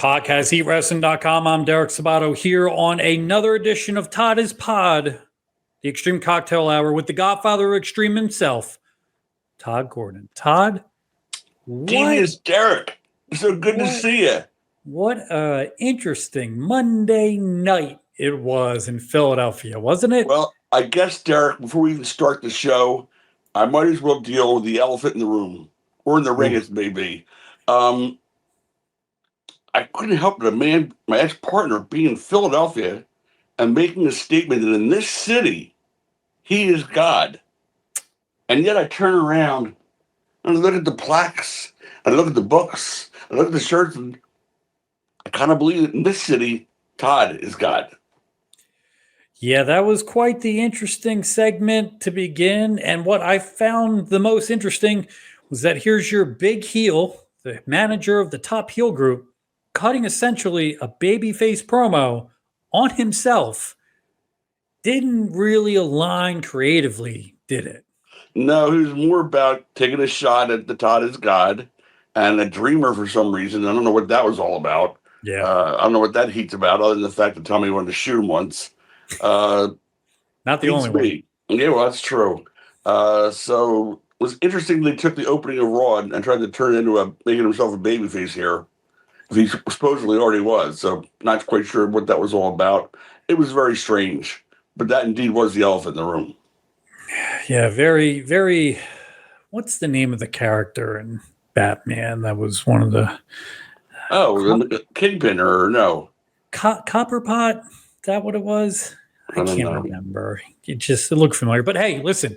Podcast HeatWrestling.com. I'm Derek Sabato here on another edition of Todd is Pod, the Extreme Cocktail Hour with the Godfather of Extreme himself, Tod Gordon. Todd, Genius Derek. So good to see you. What an interesting Monday night it was in Philadelphia, wasn't it? Well, I guess, Derek, before we even start the show, I might as well deal with the elephant in the room, or in the ring as may be. I couldn't help but my ex-partner being in Philadelphia and making a statement that in this city, he is God. And yet I turn around and I look at the plaques, I look at the books, I look at the shirts, and I kind of believe that in this city, Todd is God. Yeah, that was quite the interesting segment to begin. And what I found the most interesting was that here's your big heel, the manager of the top heel group, cutting essentially a babyface promo on himself. Didn't really align creatively, did it? No, he was more about taking a shot at the Todd is God and a dreamer for some reason. I don't know what that was all about. Yeah. I don't know what that heat's about, other than the fact that Tommy wanted to shoot him once. Not the only one. Yeah, well, that's true. So it was interesting they took the opening of Raw and tried to turn it into making himself a babyface here. He supposedly already was, so not quite sure what that was all about. It was very strange, but that indeed was the elephant in the room. Yeah, very, very. What's the name of the character in Batman? That was one of the. Kingpin or no? Copperpot? Is that what it was? I can't remember. It looked familiar. But hey, listen,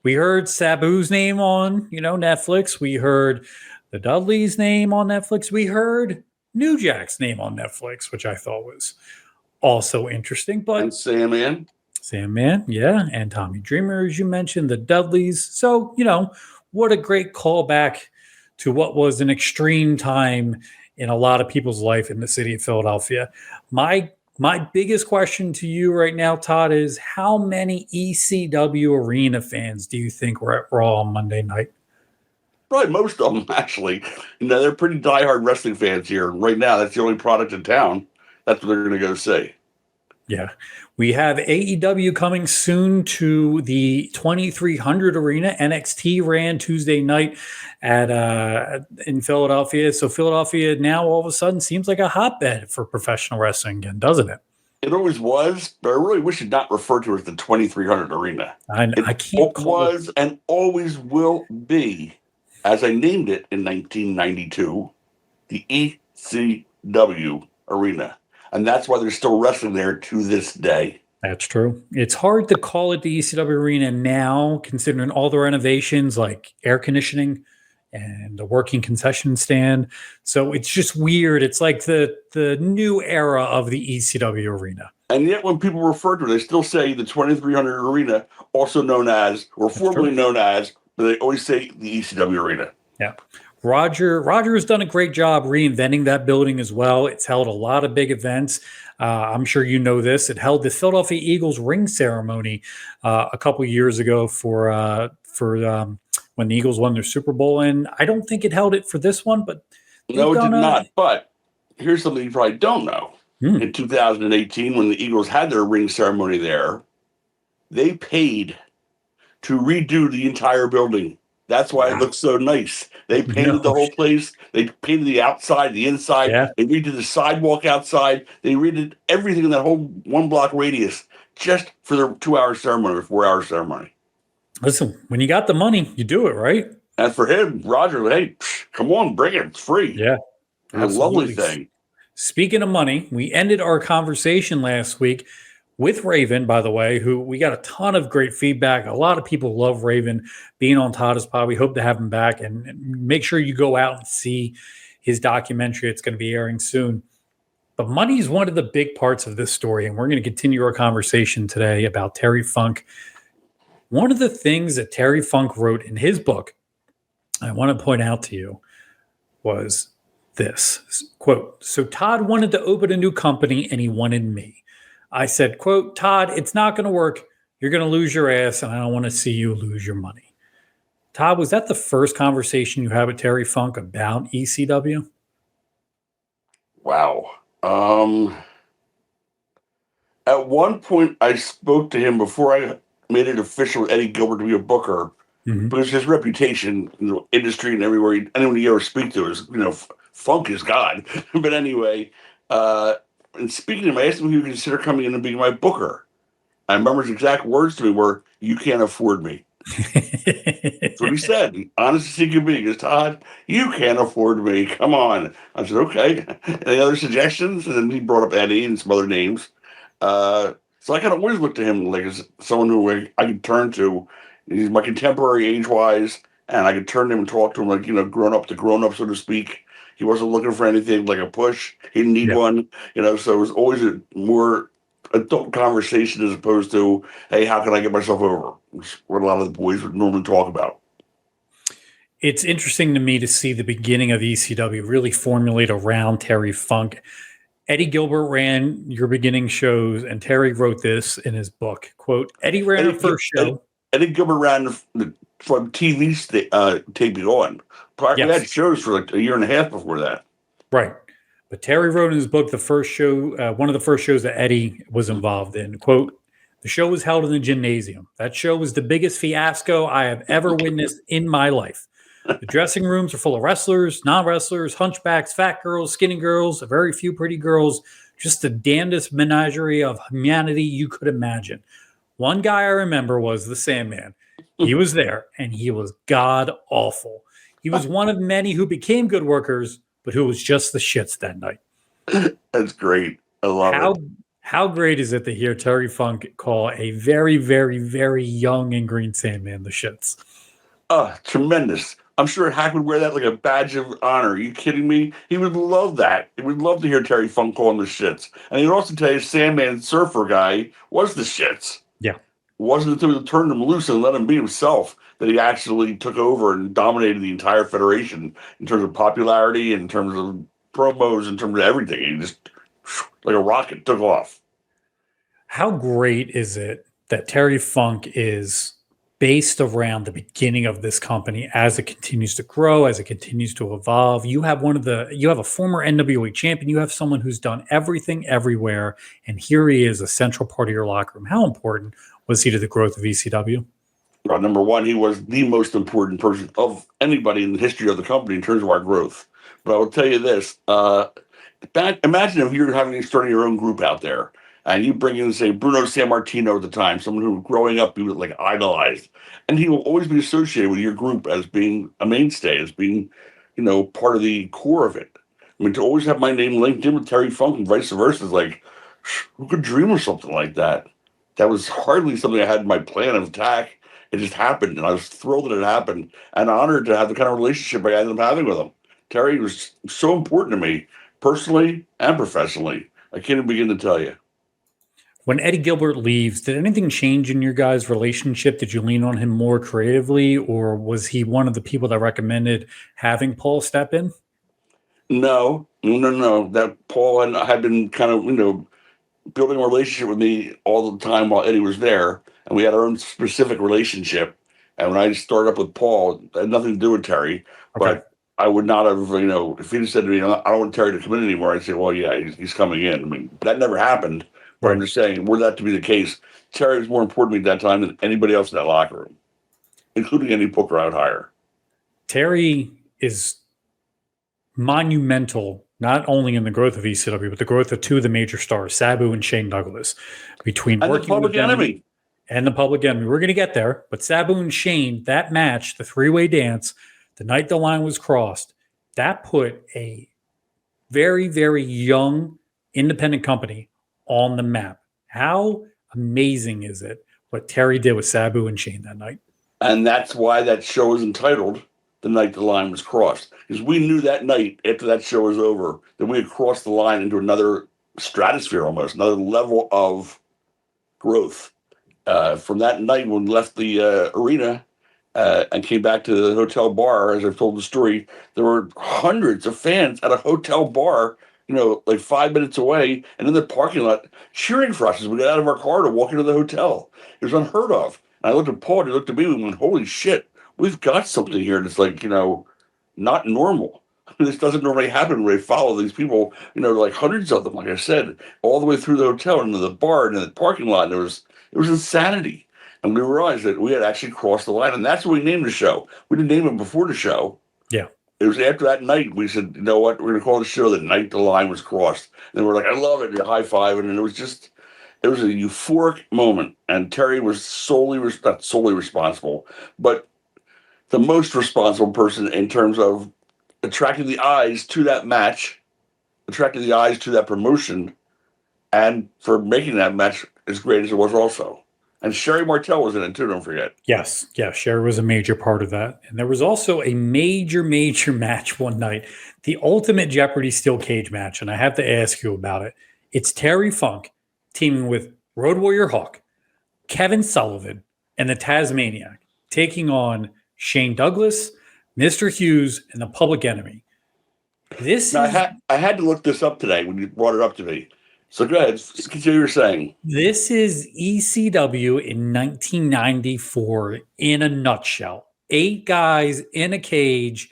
we heard Sabu's name on Netflix. We heard the Dudley's name on Netflix. We heard New Jack's name on Netflix, which I thought was also interesting. But and Sandman, yeah, and Tommy Dreamer, as you mentioned, the Dudleys. So, what a great callback to what was an extreme time in a lot of people's life in the city of Philadelphia. My biggest question to you right now, Todd, is how many ECW arena fans do you think were at Raw on Monday night? Probably most of them, actually. They're pretty diehard wrestling fans here. Right now, that's the only product in town. That's what they're going to go see. Yeah. We have AEW coming soon to the 2300 Arena. NXT ran Tuesday night in Philadelphia. So Philadelphia now all of a sudden seems like a hotbed for professional wrestling again, doesn't it? It always was, but I really wish it not referred to as the 2300 Arena. I can't call it. Was and always will be, as I named it in 1992, the ECW Arena. And that's why they're still wrestling there to this day. That's true. It's hard to call it the ECW Arena now, considering all the renovations like air conditioning and the working concession stand. So it's just weird. It's like the new era of the ECW Arena. And yet when people refer to it, they still say the 2300 Arena, also known as, or formerly known as, but they always say the ECW Arena. Yeah. Roger has done a great job reinventing that building as well. It's held a lot of big events. I'm sure you know this. It held the Philadelphia Eagles ring ceremony a couple years ago for when the Eagles won their Super Bowl. And I don't think it held it for this one, but no, it did not. But here's something you probably don't know. In 2018, when the Eagles had their ring ceremony there, they paid to redo the entire building. That's why it looks so nice. They painted the whole place. They painted the outside, the inside. Yeah. They redid the sidewalk outside. They redid everything in that whole 1 block radius just for their 2-hour ceremony or 4-hour ceremony. Listen, when you got the money, you do it, right? And for him, Roger, hey, come on, bring it. It's free. Yeah. It's a lovely thing. Speaking of money, we ended our conversation last week with Raven, by the way, who we got a ton of great feedback. A lot of people love Raven being on Todd's Pod. We hope to have him back, and make sure you go out and see his documentary. It's going to be airing soon. But money is one of the big parts of this story, and we're going to continue our conversation today about Terry Funk. One of the things that Terry Funk wrote in his book, I want to point out to you, was this, quote, "So Todd wanted to open a new company, and he wanted me. I said, quote, Todd, it's not going to work. You're going to lose your ass, and I don't want to see you lose your money." Todd, was that the first conversation you had with Terry Funk about ECW? Wow. At one point, I spoke to him before I made it official with Eddie Gilbert to be a booker, Mhm. because his reputation in the industry and everywhere, anyone you ever speak to is, funk is God. But anyway, uh, and speaking to him, I asked him if he would consider coming in and being my booker. I remember his exact words to me were, "You can't afford me." That's what he said. Honest as he could be. He goes, "Todd, you can't afford me. Come on." I said, "Okay." Any other suggestions? And then he brought up Eddie and some other names. So I kind of always looked to him like as someone who I could turn to. He's my contemporary age wise, and I could turn to him and talk to him like, grown up to grown up, so to speak. He wasn't looking for anything like a push. He didn't need Yeah. one, so it was always a more adult conversation as opposed to, "Hey, how can I get myself over?" Which is what a lot of the boys would normally talk about. It's interesting to me to see the beginning of ECW really formulate around Terry Funk. Eddie Gilbert ran your beginning shows, and Terry wrote this in his book. Quote, Eddie ran our Eddie, first Eddie, show. Eddie Gilbert ran from TV taping on. We Yes, had shows for like a year and a half before that. right. But Terry wrote in his book the first show, one of the first shows that Eddie was involved in. Quote, the show was held in the gymnasium. That show was the biggest fiasco I have ever witnessed in my life. The dressing rooms are full of wrestlers, non-wrestlers, hunchbacks, fat girls, skinny girls, a very few pretty girls, just the damnedest menagerie of humanity you could imagine. One guy I remember was the Sandman. He was there, and he was god awful. He was one of many who became good workers, but who was just the shits that night. That's great. I love How it. how great is it to hear Terry Funk call a very, very, very young and green Sandman the shits? Tremendous. I'm sure Hack would wear that like a badge of honor. Are you kidding me? He would love that. He would love to hear Terry Funk calling the shits. And he would also tell you Sandman Surfer guy was the shits. Yeah. Wasn't until we turned him loose and let him be himself that he actually took over and dominated the entire federation in terms of popularity, in terms of promos, in terms of everything. He just, like a rocket, took off. How great is it that Terry Funk is based around the beginning of this company as it continues to grow, as it continues to evolve? You have you have a former NWA champion, you have someone who's done everything everywhere, and here he is, a central part of your locker room. How important was he to the growth of ECW? Well, number one, he was the most important person of anybody in the history of the company in terms of our growth. But I will tell you this: imagine if you're starting your own group out there, and you bring in, say, Bruno Sammartino at the time, someone who growing up you would like idolized, and he will always be associated with your group as being a mainstay, as being, part of the core of it. I mean, to always have my name linked in with Terry Funk and vice versa is like, who could dream of something like that? That was hardly something I had in my plan of attack. It just happened, and I was thrilled that it happened, and honored to have the kind of relationship I ended up having with him. Terry was so important to me, personally and professionally. I can't even begin to tell you. When Eddie Gilbert leaves, did anything change in your guys' relationship? Did you lean on him more creatively, or was he one of the people that recommended having Paul step in? No, no, no, no. That Paul and I had been kind of, building a relationship with me all the time while Eddie was there, and we had our own specific relationship. And when I started up with Paul, it had nothing to do with Terry, Okay. but I would not have, if he'd said to me, "I don't want Terry to come in anymore," I'd say, "Well, yeah, he's coming in." I mean, that never happened, but I'm Right. just saying, were that to be the case, Terry was more important to me at that time than anybody else in that locker room, including any booker I would hire. Terry is monumental, not only in the growth of ECW, but the growth of two of the major stars, Sabu and Shane Douglas. Between And the working with public them enemy. and the Public Enemy, we're going to get there. But Sabu and Shane, that match, the three-way dance, the night the line was crossed, that put a very, very young independent company on the map. How amazing is it what Terry did with Sabu and Shane that night? And that's why that show is entitled The Night the Line Was Crossed. Because we knew that night, after that show was over, that we had crossed the line into another stratosphere almost, another level of growth. From that night when we left the arena and came back to the hotel bar, as I've told the story, there were hundreds of fans at a hotel bar, like 5 minutes away, and in the parking lot cheering for us as we got out of our car to walk into the hotel. It was unheard of. And I looked at Paul, and he looked at me, and we went, "Holy shit, we've got something here that's like, not normal." This doesn't normally happen where they follow these people, like hundreds of them, like I said, all the way through the hotel and to the bar and the parking lot. And it was insanity. And we realized that we had actually crossed the line. And that's what we named the show. We didn't name it before the show. Yeah. It was after that night we said, you know what, we're going to call the show The Night the Line Was Crossed. And we're like, I love it. And high five. And it was a euphoric moment. And Terry was not solely responsible, but the most responsible person in terms of attracting the eyes to that match, attracting the eyes to that promotion, and for making that match as great as it was also. And Sherry Martel was in it too, don't forget. Yes. Yeah. Sherry was a major part of that. And there was also a major, major match one night, the ultimate Jeopardy steel cage match. And I have to ask you about it. It's Terry Funk teaming with Road Warrior Hawk, Kevin Sullivan, and the Tasmaniac taking on Shane Douglas, Mr. Hughes, and the Public Enemy. I had to look this up today when you brought it up to me. So go ahead, continue what you're saying. This is ECW in 1994 in a nutshell. 8 guys in a cage,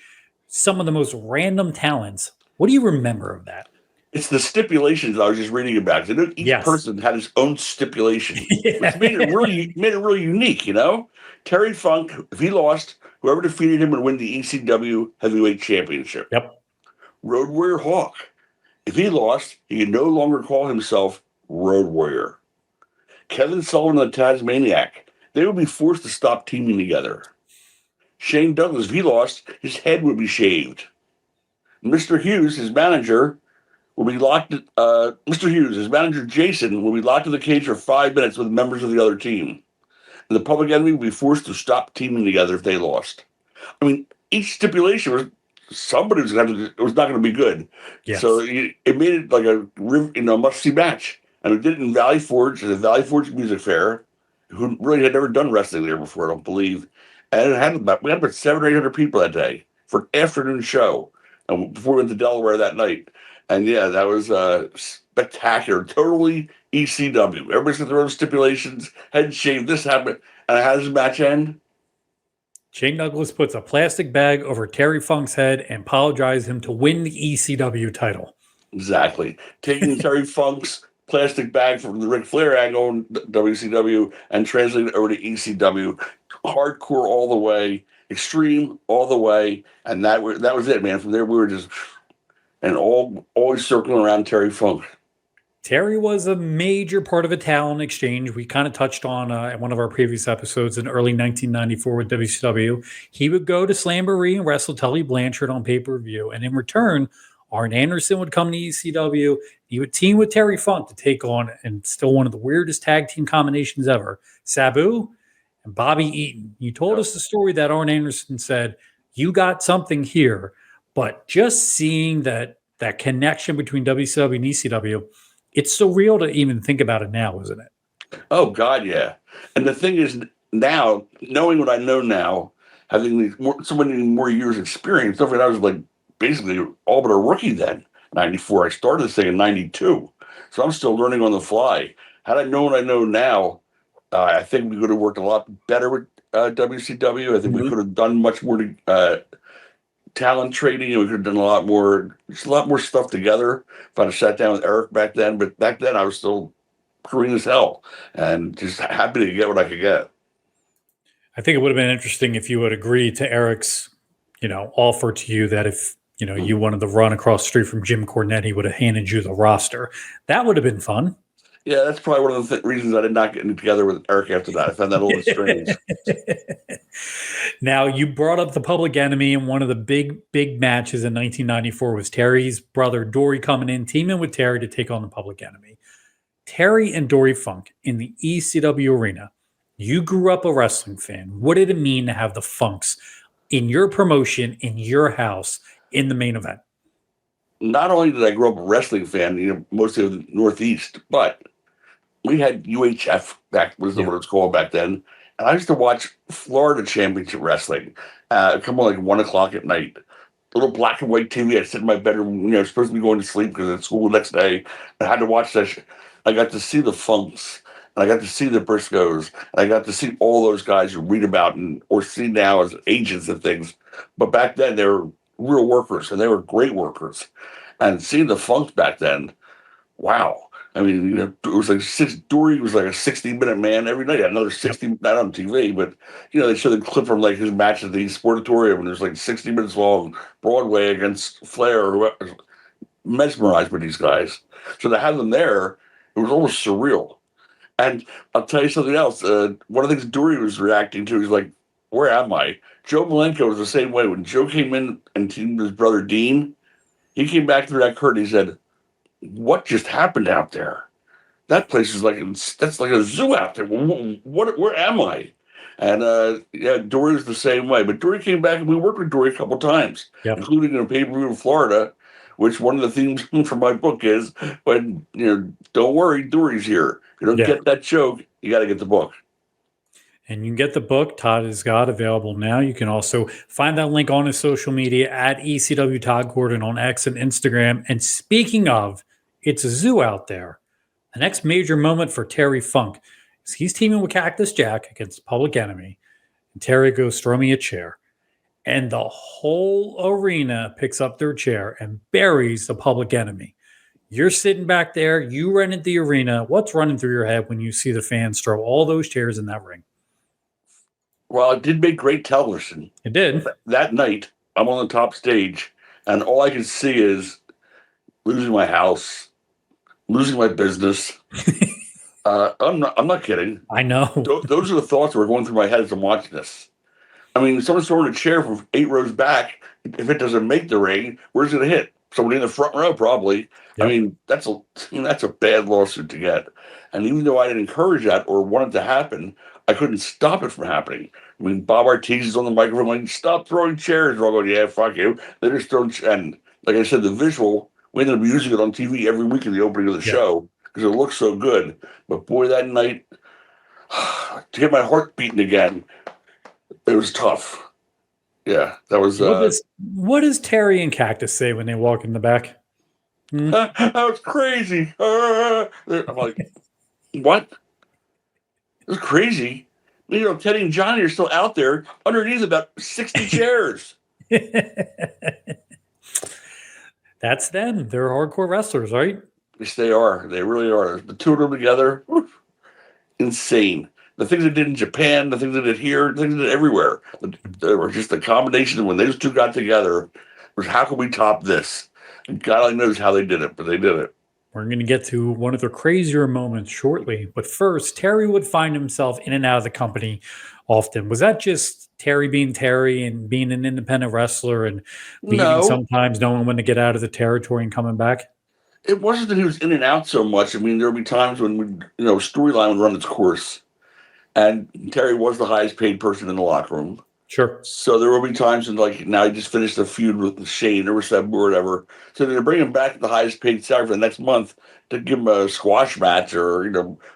some of the most random talents. What do you remember of that? It's the stipulations I was just reading about. I know each person had his own stipulation, which made it really unique. Terry Funk, if he lost, whoever defeated him would win the ECW Heavyweight Championship. Yep. Road Warrior Hawk, if he lost, he could no longer call himself Road Warrior. Kevin Sullivan and the Tasmaniac, they would be forced to stop teaming together. Shane Douglas, if he lost, his head would be shaved. Mr. Hughes, his manager, will be locked. Mr. Hughes, his manager Jason, will be locked in the cage for 5 minutes with members of the other team. And the Public Enemy will be forced to stop teaming together if they lost. I mean, each stipulation was somebody was going to have to. It was not going to be good. Yes. So it made it like a must-see match, and it did it in Valley Forge at the Valley Forge Music Fair, who really had never done wrestling there before, I don't believe. And we had about 700 or 800 people that day for an afternoon show, and before we went to Delaware that night. And yeah, that was spectacular. Totally ECW. Everybody's got their own stipulations. Head shaved. This happened. And how does the match end? Shane Douglas puts a plastic bag over Terry Funk's head and apologizes him to win the ECW title. Exactly. Taking Terry Funk's plastic bag from the Ric Flair angle in WCW and translating it over to ECW. Hardcore all the way. Extreme all the way. And that was it, man. From there, we were just... and always circling around Terry Funk. Terry was a major part of a talent exchange. We kind of touched on in one of our previous episodes in early 1994 with WCW. He would go to Slamboree and wrestle Tully Blanchard on pay-per-view. And in return, Arn Anderson would come to ECW. He would team with Terry Funk to take on, and still one of the weirdest tag team combinations ever, Sabu and Bobby Eaton. You told us the story that Arn Anderson said, you got something here. But just seeing that connection between WCW and ECW, it's surreal to even think about it now, isn't it? Oh, God, yeah. And the thing is, now, knowing what I know now, having so many more years experience, I was like basically all but a rookie then, 94. I started this thing in 92. So I'm still learning on the fly. Had I known what I know now, I think we could have worked a lot better with WCW. I think we could have done much more to... talent trading, we could have done a lot more stuff together if I'd have sat down with Eric back then. But back then, I was still green as hell and just happy to get what I could get. I think it would have been interesting if you would agree to Eric's, offer to you that if you wanted to run across the street from Jim Cornette, he would have handed you the roster. That would have been fun. Yeah, that's probably one of the reasons I did not get together with Eric after that. I found that a little strange. Now, you brought up the Public Enemy, and one of the big matches in 1994 was Terry's brother, Dory, coming in, teaming with Terry to take on the Public Enemy. Terry and Dory Funk in the ECW arena. You grew up a wrestling fan. What did it mean to have the Funks in your promotion, in your house, in the main event? Not only did I grow up a wrestling fan, mostly of the Northeast, but we had UHF back, what it was called back then. And I used to watch Florida Championship Wrestling come on like 1 o'clock at night. A little black and white TV. I'd sit in my bedroom, supposed to be going to sleep because at school the next day. I had to watch that. I got to see the Funks, and I got to see the Briscoes, and I got to see all those guys you read about or see now as agents and things. But back then, they were real workers, and they were great workers. And seeing the Funks back then, wow. I mean, it was like Dory was like a 60-minute man every night. Another 60, not on TV, but they showed the clip from like his match at the Sportatorium, and it was like 60 minutes long, Broadway against Flair, or whoever, mesmerized with these guys. So to have them there, it was almost surreal. And I'll tell you something else. One of the things Dory was reacting to is like, where am I? Joe Malenko was the same way. When Joe came in and teamed his brother Dean, he came back through that curtain. He said, "What just happened out there? That place is that's like a zoo out there. Where am I?" And yeah, Dory was the same way. But Dory came back, and we worked with Dory a couple times, Yep. including in a pay-per-view in Florida, which one of the themes for my book is, when don't worry, Dory's here. If you don't get that joke, you got to get the book. And you can get the book Todd has got available now. You can also find that link on his social media at ECW Tod Gordon on X and Instagram. And speaking of, it's a zoo out there. The next major moment for Terry Funk is he's teaming with Cactus Jack against Public Enemy. And Terry goes, "Throw me a chair." And the whole arena picks up their chair and buries the Public Enemy. You're sitting back there. You rented the arena. What's running through your head when you see the fans throw all those chairs in that ring? Well, it did make great television. It did. That night, I'm on the top stage, and all I can see is losing my house, losing my business. I'm not kidding. I know. Those are the thoughts that were going through my head as I'm watching this. I mean, someone's throwing a chair from 8 rows back. If it doesn't make the ring, where's it going to hit? Somebody in the front row, probably. Yep. I mean, that's a bad lawsuit to get. And even though I didn't encourage that or want it to happen, I couldn't stop it from happening. I mean, Bob Ortiz is on the microphone like, "Stop throwing chairs." We're all going, "Yeah, fuck you." They just throw, and like I said, the visual, we ended up using it on TV every week in the opening of the show because it looked so good. But boy, that night, to get my heart beating again, it was tough. Yeah, that was. What does Terry and Cactus say when they walk in the back? That was crazy. I'm like, what? It was crazy. Teddy and Johnny are still out there underneath about 60 chairs. That's them. They're hardcore wrestlers, right? Yes, they are. They really are. The two of them together, insane. The things they did in Japan, the things they did here, the things they did everywhere. They were just a combination of when those two got together was, how can we top this? And God only knows how they did it, but they did it. We're going to get to one of the crazier moments shortly. But first, Terry would find himself in and out of the company often. Was that just Terry being Terry and being an independent wrestler and leaving sometimes, knowing when to get out of the territory and coming back? It wasn't that he was in and out so much. I mean, there would be times when storyline would run its course. And Terry was the highest paid person in the locker room. Sure. So there will be times when, like, now he just finished a feud with Shane or Sabu or whatever. So they're bringing him back to the highest paid salary for the next month to give him a squash match or,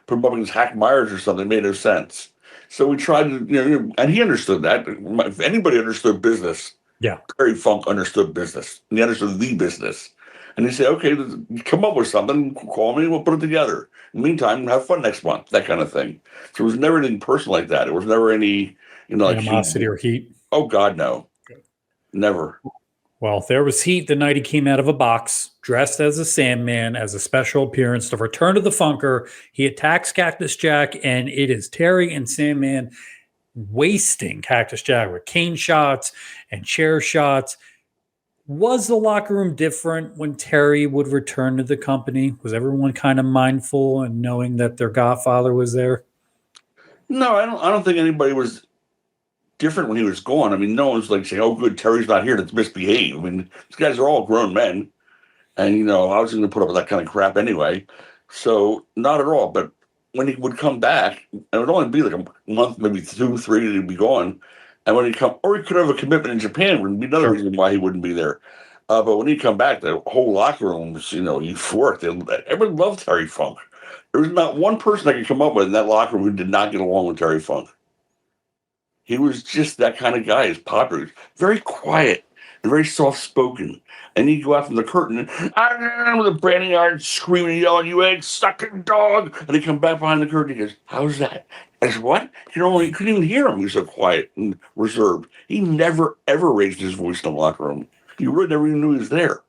put him up against Hack Myers or something. It made no sense. So we tried to, and he understood that. If anybody understood business, Terry Funk understood business. And he understood the business. And he said, "Okay, come up with something, call me, and we'll put it together. In the meantime, have fun next month," that kind of thing. So it was never anything personal like that. It was never any, animosity or heat. Oh, God, no. Never. Well, there was heat the night he came out of a box, dressed as a Sandman, as a special appearance. The return of the Funker. He attacks Cactus Jack, and it is Terry and Sandman wasting Cactus Jack with cane shots and chair shots. Was the locker room different when Terry would return to the company? Was everyone kind of mindful and knowing that their godfather was there? No, I don't think anybody was different when he was gone. I mean, no one's like saying, "Oh, good, Terry's not here. Let's misbehave." I mean, these guys are all grown men. And, I was going to put up with that kind of crap anyway. So not at all. But when he would come back, and it would only be like a month, maybe 2, 3, he'd be gone. And when he'd come, or he could have a commitment in Japan, would be another reason why he wouldn't be there. But when he'd come back, the whole locker room was, euphoric. Everyone loved Terry Funk. There was not one person I could come up with in that locker room who did not get along with Terry Funk. He was just that kind of guy. He's popular, very quiet and very soft-spoken. And he'd go out from the curtain with a branding iron, screaming and yelling, "You egg-sucking dog!" And he'd come back behind the curtain. He goes, "How's that?" I said, "What?" You couldn't even hear him. He was so quiet and reserved. He never, ever raised his voice in the locker room. You really never even knew he was there.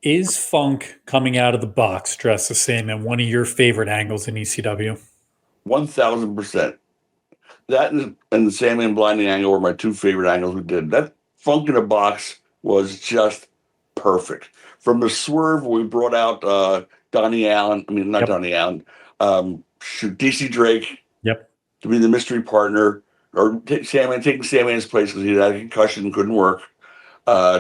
Is Funk coming out of the box dressed the same and one of your favorite angles in ECW? 1,000%. That and the Sandman blinding angle were my two favorite angles we did. That Funk in a box was just perfect. From the swerve where we brought out Donnie Allen, I mean, not Donnie Allen, DC Drake Yep. to be the mystery partner, or taking Sandman's place because he had a concussion and couldn't work.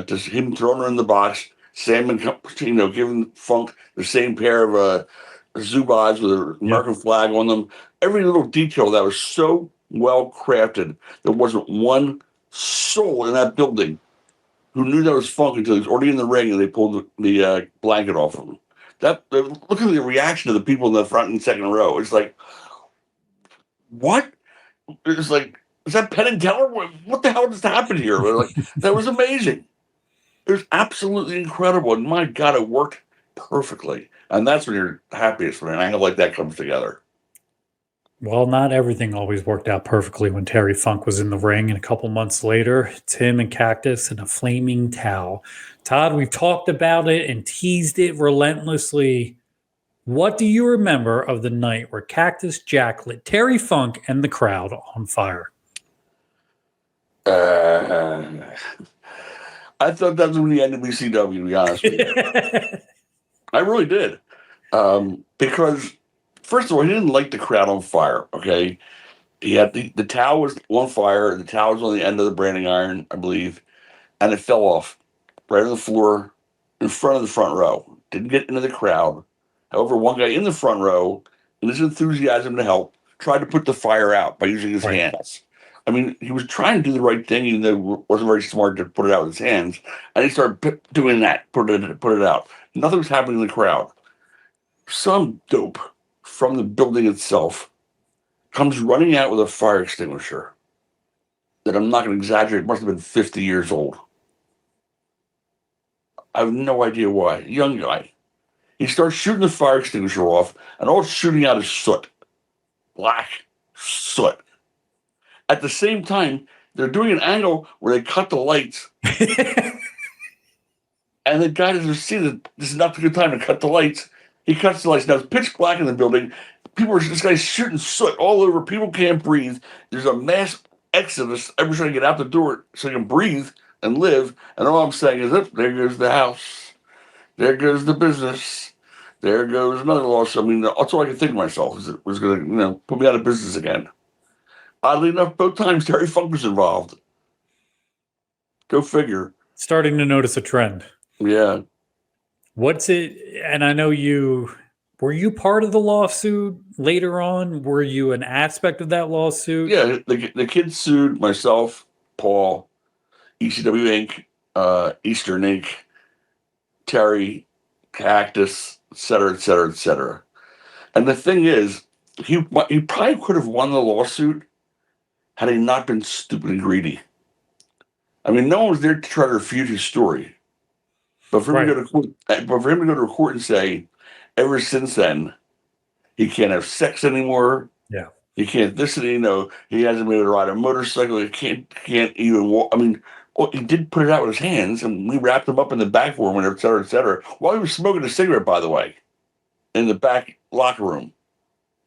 Just him throwing her in the box, Sandman, giving Funk the same pair of Zubaz with an American flag on them. Every little detail that was so well crafted. There wasn't one soul in that building who knew that was Funk until he was already in the ring and they pulled the blanket off of him. Look at the reaction of the people in the front and second row. It's like, what? It's like, is that Penn and Teller? What the hell just happened here? Like, that was amazing. It was absolutely incredible. And my God, it worked perfectly. And that's when you're happiest, when an angle like that comes together. Well, not everything always worked out perfectly when Terry Funk was in the ring. And a couple months later, it's him and Cactus in a flaming towel. Todd, we've talked about it and teased it relentlessly. What do you remember of the night where Cactus Jack lit Terry Funk and the crowd on fire? I thought that was when the end of ECW, to be honest with you. I really did. Because, first of all, he didn't light the crowd on fire, okay? He had the towel was on fire, the towel was on the end of the branding iron, I believe, and it fell off right on the floor in front of the front row. Didn't get into the crowd. However, one guy in the front row, in his enthusiasm to help, tried to put the fire out by using his hands. I mean, he was trying to do the right thing, even though it wasn't very smart to put it out with his hands. And he started doing that, put it out. Nothing was happening in the crowd. Some dope from the building itself comes running out with a fire extinguisher that, I'm not going to exaggerate, must have been 50 years old. I have no idea why. Young guy. He starts shooting the fire extinguisher off, and all it's shooting out is soot. Black soot. At the same time, they're doing an angle where they cut the lights. And the guy doesn't see that this is not the good time to cut the lights. He cuts the lights. Now it's pitch black in the building. This guy's shooting soot all over. People can't breathe. There's a mass exodus. Everyone's trying to get out the door so they can breathe and live. And all I'm saying is, there goes the house. There goes the business. There goes another loss. I mean, that's all I could think to myself is it was going to, put me out of business again. Oddly enough, both times Terry Funk was involved. Go figure. Starting to notice a trend. Yeah. What's it? And I know were you part of the lawsuit later on? Were you an aspect of that lawsuit? Yeah, the kids sued myself, Paul, ECW Inc., Eastern Inc., Terry, Cactus, et cetera, et cetera, et cetera. And the thing is, he probably could have won the lawsuit had he not been stupid and greedy. I mean, no one was there to try to refute his story. But for him to go to court and say, ever since then, he can't have sex anymore. Yeah. He can't he hasn't been able to ride a motorcycle. He can't even walk. I mean, he did put it out with his hands, and we wrapped him up in the back for him, et cetera, et cetera. While he was smoking a cigarette, by the way, in the back locker room,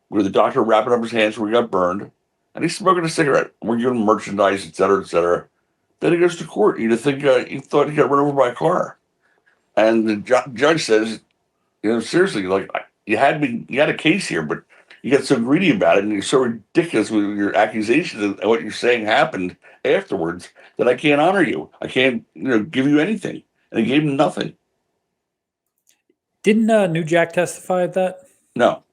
where the doctor wrapping up his hands where he got burned, and he's smoking a cigarette. We're giving him merchandise, et cetera, et cetera. Then he goes to court. You'd think he thought he got run over by a car. And the judge says, seriously, like, you had a case here, but you got so greedy about it and you're so ridiculous with your accusations and what you're saying happened afterwards that I can't honor you. I can't, give you anything. And he gave him nothing. Didn't New Jack testify at that? No.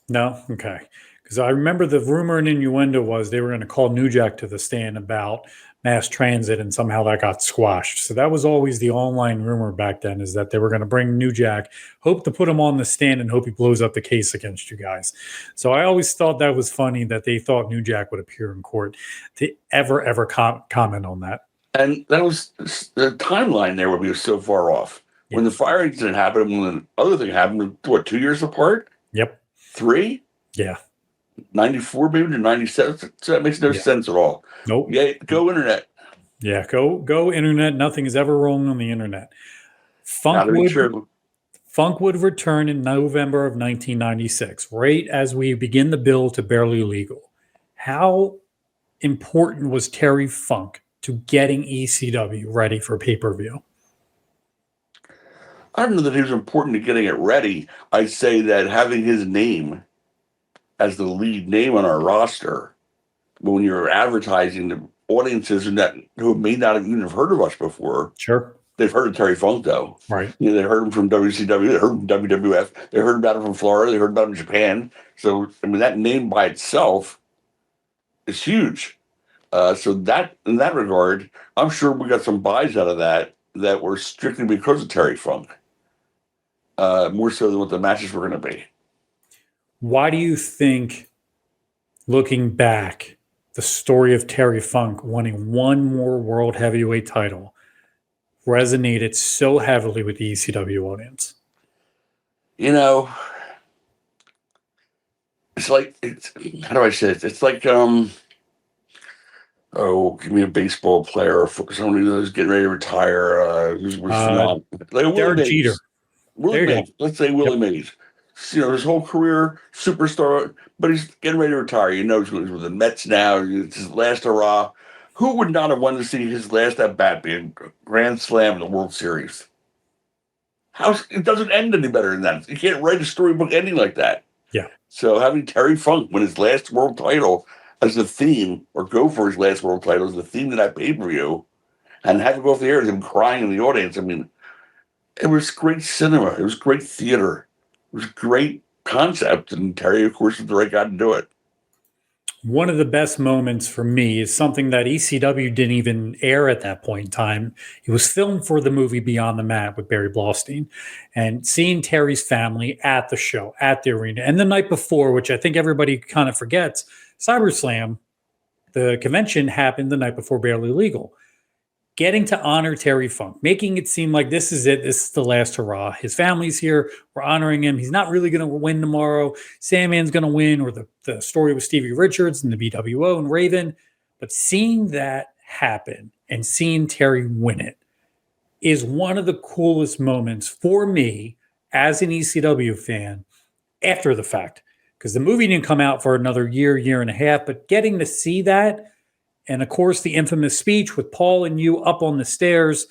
No? Okay. Because I remember the rumor and innuendo was they were going to call New Jack to the stand about mass transit, and somehow that got squashed. So that was always the online rumor back then, is that they were going to bring New Jack, hope to put him on the stand and hope he blows up the case against you guys. So I always thought that was funny that they thought New Jack would appear in court. To ever comment on that. And that was the timeline there would be so far off. Yeah. When the fire incident happened, when the other thing happened, 2 years apart? Yep. 3? Yeah. 94 maybe to 97. So that makes no sense at all. Nope. Yeah, go internet. Yeah, go internet. Nothing is ever wrong on the internet. Not Funk to be would true. Funk would return in November of 1996, right as we begin the build to Barely Legal. How important was Terry Funk to getting ECW ready for pay-per-view? I don't know that he was important to getting it ready. I'd say that having his name as the lead name on our roster, when you're advertising to audiences who may not have even have heard of us before, Sure. they've heard of Terry Funk though. Right. They heard him from WCW, they heard him from WWF, they heard about him from Florida, they heard about him in Japan. So I mean, that name by itself is huge. So that in that regard, I'm sure we got some buys out of that were strictly because of Terry Funk, more so than what the matches were going to be. Why do you think, looking back, the story of Terry Funk winning one more world heavyweight title resonated so heavily with the ECW audience? You know, it's like it's how do I say it? It's like oh, give me a baseball player or somebody who's getting ready to retire, who's Uh, not like Willie Derek Jeter. Mays. Willie There you go. Mays. Let's say Willie Yep. Mays. His whole career, superstar, but he's getting ready to retire. He's with the Mets now. It's his last hurrah. Who would not have wanted to see his last at bat be a grand slam in the World Series? It doesn't end any better than that. You can't write a storybook ending like that. Yeah. So having Terry Funk win his last world title as the theme, or go for his last world title as the theme of that pay-per-view, and have it go off the air with him crying in the audience. I mean, it was great cinema. It was great theater. It was a great concept, and Terry, of course, was the right guy to do it. One of the best moments for me is something that ECW didn't even air at that point in time. It was filmed for the movie Beyond the Mat with Barry Blaustein, and seeing Terry's family at the show, at the arena. And the night before, which I think everybody kind of forgets, CyberSlam, the convention, happened the night before Barely Legal. Getting to honor Terry Funk, making it seem like this is it. This is the last hurrah. His family's here. We're honoring him. He's not really going to win tomorrow. Sandman's going to win, or the story with Stevie Richards and the BWO and Raven. But seeing that happen and seeing Terry win it is one of the coolest moments for me as an ECW fan after the fact. Because the movie didn't come out for another year and a half. But getting to see that, and of course, the infamous speech with Paul and you up on the stairs.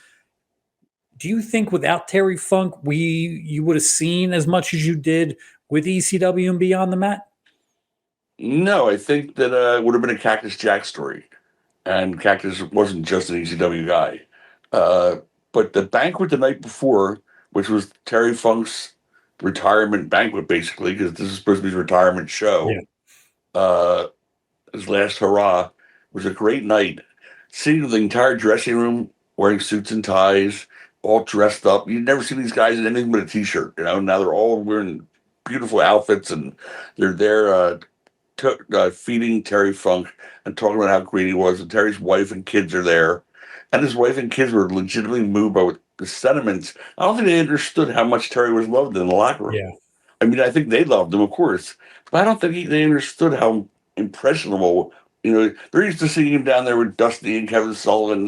Do you think without Terry Funk, you would have seen as much as you did with ECW and Beyond the Mat? No, I think that it would have been a Cactus Jack story. And Cactus wasn't just an ECW guy. Uh, but the banquet the night before, which was Terry Funk's retirement banquet, basically, because this is supposed to be his retirement show, Yeah. uh, his last hurrah, was a great night. Seeing the entire dressing room wearing suits and ties, all dressed up. You'd never see these guys in anything but a t-shirt. Now they're all wearing beautiful outfits, and they're there feeding Terry Funk and talking about how great he was. And Terry's wife and kids are there, and his wife and kids were legitimately moved by the sentiments. I don't think they understood how much Terry was loved in the locker room. Yeah. I mean, I think they loved him, of course, but I don't think they understood how impressionable. They're used to seeing him down there with Dusty and Kevin Sullivan.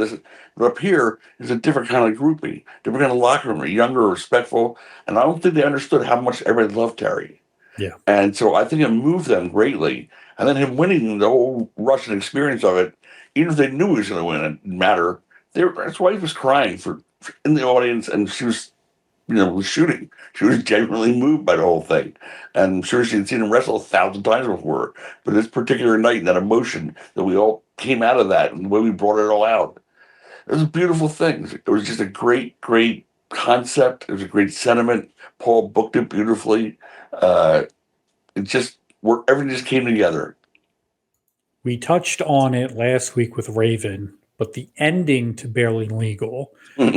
But up here is a different kind of groupie, different kind of locker room, younger, respectful, and I don't think they understood how much everybody loved Terry. Yeah. And so I think it moved them greatly. And then him winning the whole rush and experience of it, even if they knew he was going to win, it didn't matter. That's why he was crying in the audience, and she was was shooting. She was genuinely moved by the whole thing. And I'm sure she had seen him wrestle 1,000 times before. But this particular night, that emotion that we all came out of that and the way we brought it all out, it was a beautiful thing. It was just a great, great concept. It was a great sentiment. Paul booked it beautifully. It just everything just came together. We touched on it last week with Raven, but the ending to Barely Legal,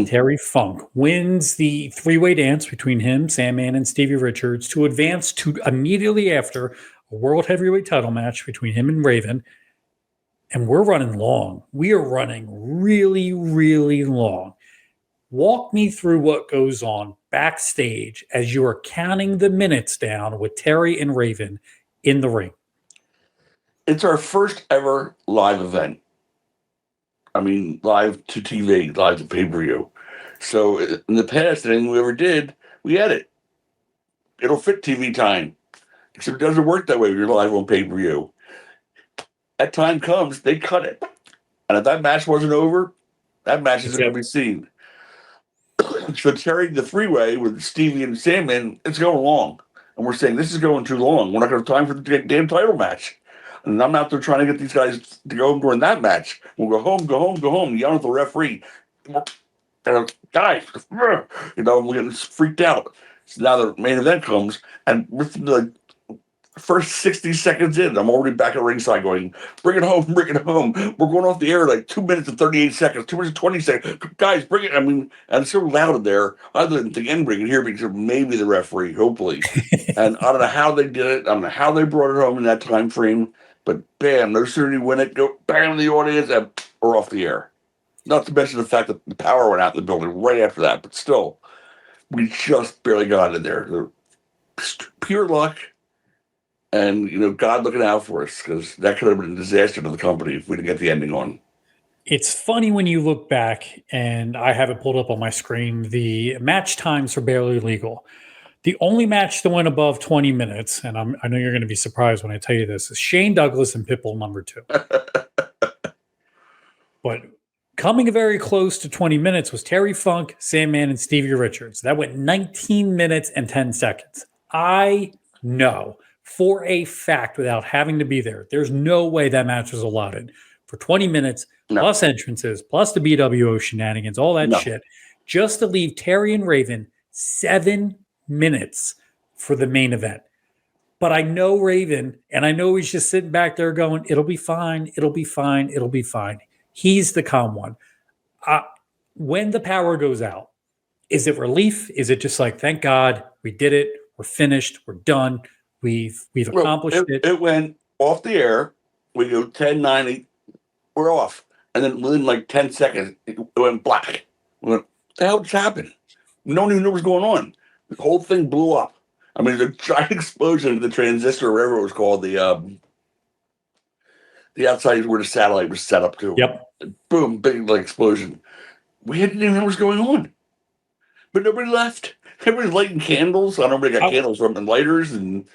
Terry Funk wins the three-way dance between him, Sandman, and Stevie Richards to advance to immediately after a world heavyweight title match between him and Raven. And we're running long. We are running really, really long. Walk me through what goes on backstage as you are counting the minutes down with Terry and Raven in the ring. It's our first ever live event. I mean, live to TV, live to pay-per-view. So in the past, anything we ever did, we edit. It'll fit TV time. Except it doesn't work that way when you're live on pay-per-view. That time comes, they cut it. And if that match wasn't over, that match isn't going to be seen. So Terry, the three-way with Stevie and Sandman, it's going long. And we're saying, this is going too long. We're not going to have time for the damn title match. And I'm out there trying to get these guys to go during that match. We'll go home, go home, go home. Yelling at the referee. Guys, we're getting freaked out. So now the main event comes, and within the first 60 seconds in, I'm already back at ringside going, bring it home, bring it home. We're going off the air like 2 minutes and 38 seconds, 2 minutes and 20 seconds. Guys, bring it. I mean, and it's so loud in there. I didn't think anybody could hear me except maybe the referee, hopefully. And I don't know how they did it. I don't know how they brought it home in that time frame. But bam, no sooner you win it, go bam, the audience, and we're off the air. Not to mention the fact that the power went out in the building right after that. But still, we just barely got in there. Pure luck. And, God looking out for us, because that could have been a disaster to the company if we didn't get the ending on. It's funny when you look back, and I have it pulled up on my screen, the match times for Barely Legal. The only match that went above 20 minutes, and I know you're going to be surprised when I tell you this, is Shane Douglas and Pitbull number 2. But coming very close to 20 minutes was Terry Funk, Sandman, and Stevie Richards. That went 19 minutes and 10 seconds. I know for a fact, without having to be there, there's no way that match was allotted for 20 minutes, plus entrances, plus the BWO shenanigans, all that shit, just to leave Terry and Raven 7 minutes for the main event. But I know Raven, and I know he's just sitting back there going, it'll be fine, it'll be fine, it'll be fine. He's the calm one. When the power goes out, is it relief? Is it just like, thank God, we did it, we're finished, we're done, we've accomplished it? It went off the air. We go 10:90, we're off. And then within like 10 seconds, it went black. We went, what the hell just happened? No one even knew what was going on. The whole thing blew up. I mean, the giant explosion of the transistor, or whatever it was called, the outside where the satellite was set up to. Yep. Boom, big like explosion. We didn't even know what was going on. But nobody left. Everybody's lighting candles. I don't know if they got candles from and lighters, and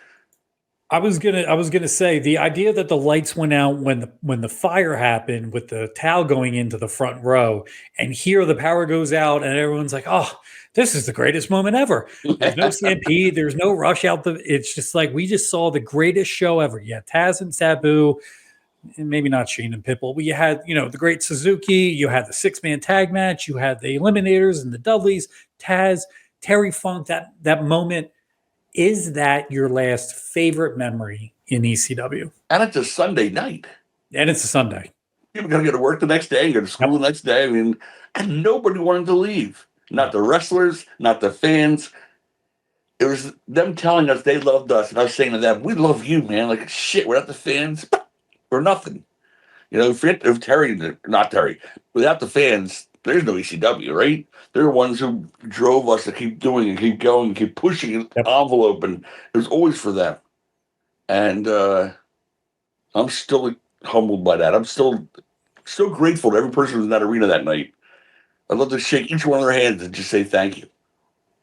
I was gonna say the idea that the lights went out when the fire happened with the towel going into the front row, and here the power goes out and everyone's like, oh, this is the greatest moment ever. There's no stampede, there's no rush out. It's just like we just saw the greatest show ever. Yeah, Taz and Sabu, and maybe not Shane and Pitbull, but you had the great Suzuki, you had the 6-man tag match, you had the Eliminators and the Dudleys, Taz, Terry Funk. That moment. Is that your last favorite memory in ECW? And it's a Sunday night. And it's a Sunday. People got to go to work the next day and go to school the next day. I mean, and nobody wanted to leave. Not the wrestlers, not the fans. It was them telling us they loved us. And I was saying to them, we love you, man. Like, shit, without the fans, we're nothing. If Terry, not Terry, without the fans, there's no ECW, right? They're the ones who drove us to keep doing and keep going and keep pushing the envelope, and it was always for them. And I'm still humbled by that. I'm still grateful to every person who was in that arena that night. I'd love to shake each one of their hands and just say thank you.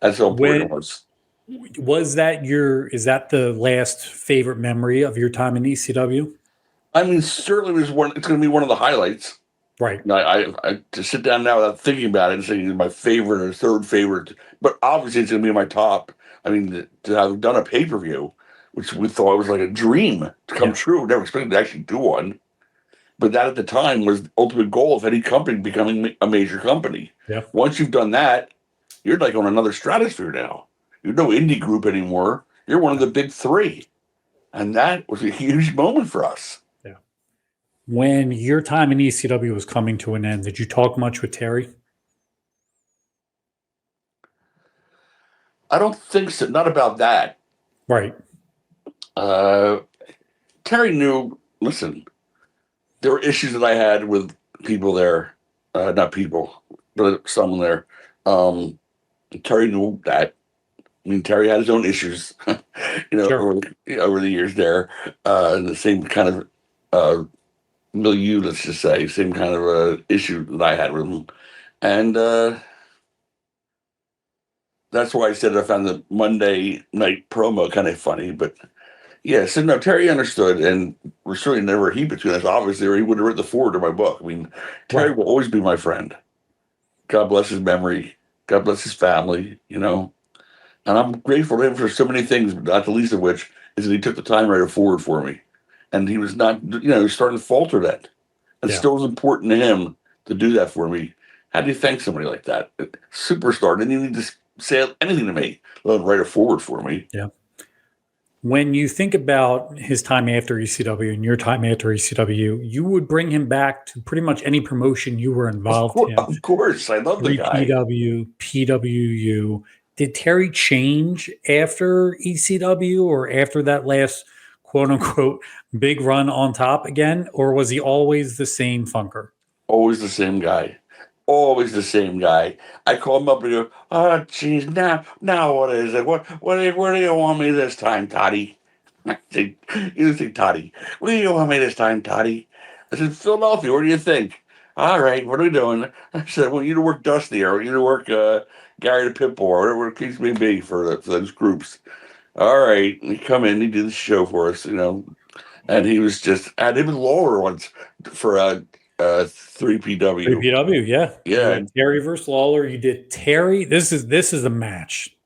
That's how important it was. Is that the last favorite memory of your time in ECW? I mean, certainly it's going to be one of the highlights. Right. I to sit down now without thinking about it and saying my favorite or third favorite, but obviously it's going to be my top. I mean, to have done a pay-per-view, which we thought was like a dream to come true. Never expected to actually do one. But that at the time was the ultimate goal of any company becoming a major company. Yeah. Once you've done that, you're like on another stratosphere now. You're no indie group anymore. You're one of the big three. And that was a huge moment for us. When your time in ECW was coming to an end, did you talk much with Terry? I don't think so. Not about that. Right. Terry knew, listen, there were issues that I had with people there. Not people, but someone there. Terry knew that. I mean, Terry had his own issues, Sure. over the years there. The same kind of milieu, let's just say, same kind of issue that I had with him. And that's why I said I found the Monday night promo kind of funny. But yeah, so no, Terry understood, and we're certainly never a heat between us, obviously, or he would have written the forward to my book. I mean, Terry Right. will always be my friend. God bless his memory. God bless his family, And I'm grateful to him for so many things, not the least of which is that he took the time to write a forward for me. And he was not, he was starting to falter that. It Yeah. still was important to him to do that for me. How do you thank somebody like that? Superstar didn't even need to say anything to me, let alone write a forward for me. Yeah. When you think about his time after ECW and your time after ECW, you would bring him back to pretty much any promotion you were involved in. Of course, I love the guy. 3PW, PWU. Did Terry change after ECW or after that last quote unquote big run on top again? Or was he always the same funker? Always the same guy. Always the same guy. I call him up and go, "Oh, geez, now what is it? Where do you want me this time, Toddy?" I say, "You think, Toddy? Where do you want me this time, Toddy?" I said, "Philadelphia. What do you think?" "All right, what are we doing?" I said, "Well, you to work Dusty or you to work Gary the Pitbull or whatever the case may be for those groups." All right, and he come in, he did the show for us, and he was just and him and Lawler once for 3PW. 3PW, yeah. You Yeah, had Terry versus Lawler. You did Terry. This is a match.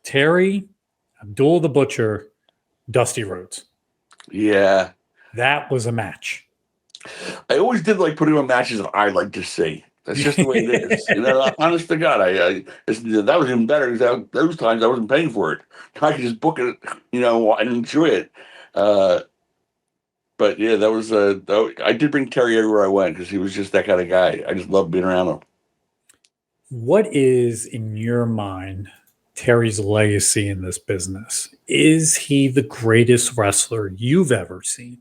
Terry, Abdul the Butcher, Dusty Rhodes. yeah. That was a match. I always did like putting on matches that I like to see. That's just the way it is. Honest to God, that was even better because those times I wasn't paying for it. I could just book it, and enjoy it. Uh, but yeah, I did bring Terry everywhere I went because he was just that kind of guy. I just loved being around him. What is, in your mind, Terry's legacy in this business? Is he the greatest wrestler you've ever seen?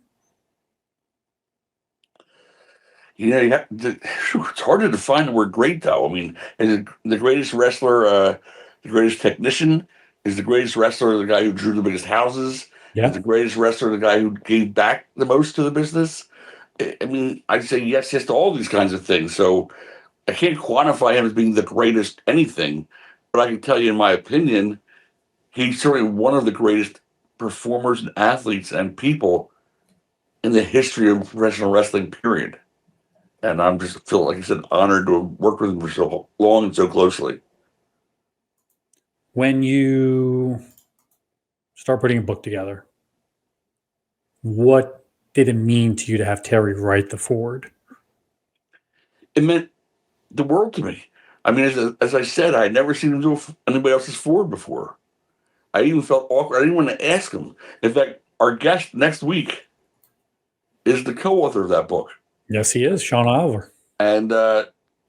It's hard to define the word great, though. I mean, is it the greatest wrestler, the greatest technician? Is the greatest wrestler the guy who drew the biggest houses? Is Yeah. the greatest wrestler the guy who gave back the most to the business? I mean, I'd say yes to all these kinds of things. So I can't quantify him as being the greatest anything, but I can tell you, in my opinion, he's certainly one of the greatest performers and athletes and people in the history of professional wrestling, period. And I'm just feel like I said honored to have worked with him for so long and so closely. When you start putting a book together, what did it mean to you to have Terry write the forward? It meant the world to me. I mean, as I said, I had never seen him do anybody else's forward before. I even felt awkward. I didn't want to ask him. In fact, our guest next week is the co-author of that book. Yes, he is, Sean Oliver. And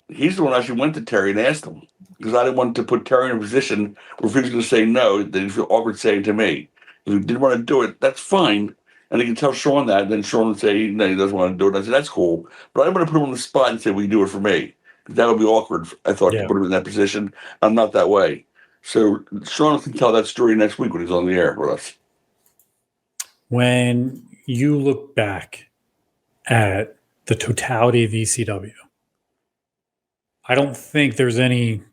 he's the one I actually went to Terry and asked him because I didn't want to put Terry in a position where if he was going to say no, then he'd feel awkward saying to me. If he didn't want to do it, that's fine. And he can tell Sean that. And then Sean would say, no, he doesn't want to do it. And I said, that's cool. But I didn't want to put him on the spot and say, will you do it for me? Because that would be awkward, I thought, to Yeah. put him in that position. I'm not that way. So Sean can tell that story next week when he's on the air with us. When you look back at the totality of ECW, I don't think there's any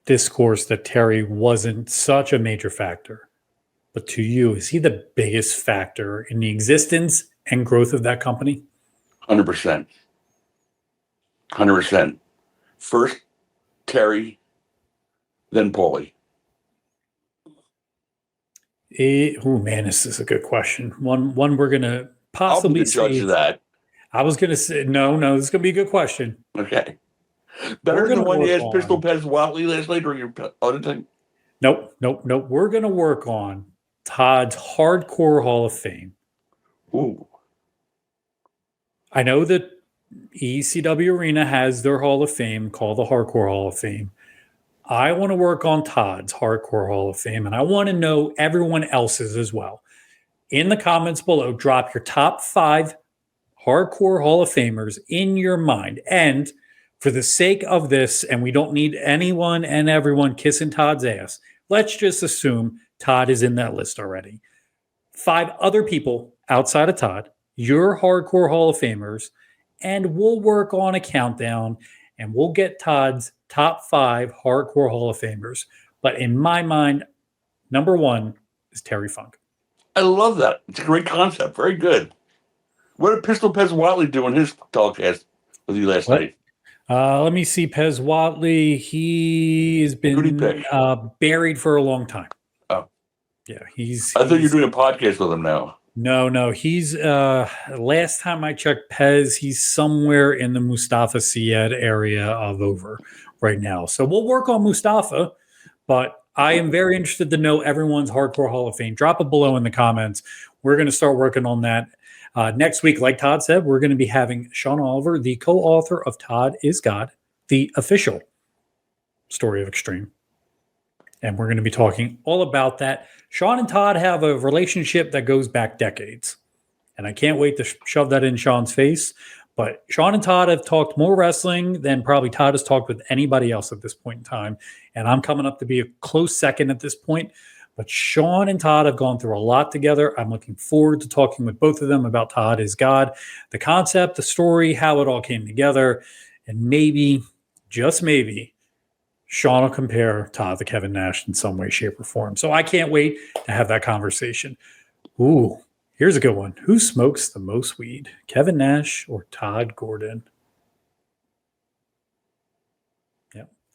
discourse that Terry wasn't such a major factor. But to you, is he the biggest factor in the existence and growth of that company? 100%. 100%. First, Terry, then Paulie. Oh man, this is a good question. One we're gonna I'll be possibly the judge say. of that. I was gonna say no. This is gonna be a good question. Okay. We're Better than the gonna one you work asked Pistol on. Pez Watley last night or your other thing? Nope. We're gonna work on Todd's Hardcore Hall of Fame. Ooh. I know that ECW Arena has their Hall of Fame called the Hardcore Hall of Fame. I want to work on Todd's Hardcore Hall of Fame, and I want to know everyone else's as well. In the comments below, drop your top 5 Hardcore Hall of Famers in your mind. And for the sake of this, and we don't need anyone and everyone kissing Todd's ass, let's just assume Todd is in that list already. 5 other people outside of Todd your Hardcore Hall of Famers, and we'll work on a countdown, and we'll get Todd's top 5 Hardcore Hall of Famers. But in my mind, number 1 is Terry Funk. I love that. It's a great concept. Very good. What did Pistol Pez Watley do in his telecast with you last night? Let me see. Pez Watley. He has been buried for a long time. Oh, yeah. I thought you were doing a podcast with him now. No. He's last time I checked, Pez. He's somewhere in the Mustafa Syed area of over right now. So we'll work on Mustafa, but I am very interested to know everyone's Hardcore Hall of Fame. Drop it below in the comments. We're going to start working on that. Next week, like Todd said, we're going to be having Sean Oliver, the co-author of Todd is God, the official story of Extreme. And we're going to be talking all about that. Sean and Todd have a relationship that goes back decades. And I can't wait to shove that in Sean's face. But Sean and Todd have talked more wrestling than probably Todd has talked with anybody else at this point in time. And I'm coming up to be a close second at this point. But Sean and Todd have gone through a lot together. I'm looking forward to talking with both of them about Todd is God, the concept, the story, how it all came together. And maybe, just maybe, Sean will compare Todd to Kevin Nash in some way, shape, or form. So I can't wait to have that conversation. Ooh, here's a good one. Who smokes the most weed, Kevin Nash or Tod Gordon?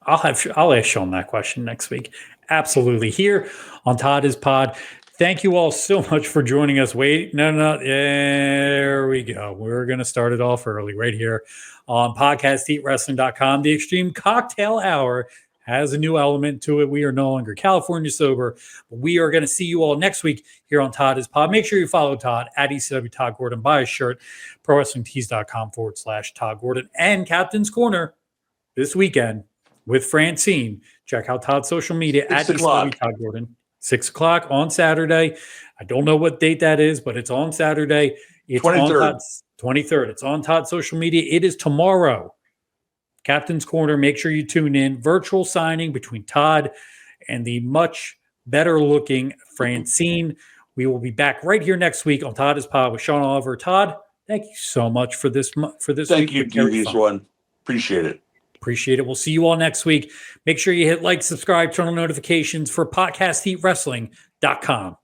I'll ask Sean that question next week. Absolutely. Here on Todd is Pod. Thank you all so much for joining us. Wait, no. There we go. We're going to start it off early right here on podcasteatwrestling.com. The Extreme Cocktail Hour has a new element to it. We are no longer California sober. But we are going to see you all next week here on Todd is Pod. Make sure you follow Todd at ECW Tod Gordon. Buy a shirt, prowrestlingtees.com/Tod Gordon. And Captain's Corner this weekend with Francine. Check out Todd's social media at ECW Tod Gordon. 6 o'clock on Saturday. I don't know what date that is, but it's on Saturday. It's 23rd. On Todd's 23rd. It's on Todd's social media. It is tomorrow. Captain's Corner. Make sure you tune in. Virtual signing between Todd and the much better looking Francine. We will be back right here next week on Todd is Pod with Sean Oliver. Todd, thank you so much for this. Thank you, Devious One. Appreciate it. Appreciate it. We'll see you all next week. Make sure you hit like, subscribe, turn on notifications for podcasteatwrestling.com.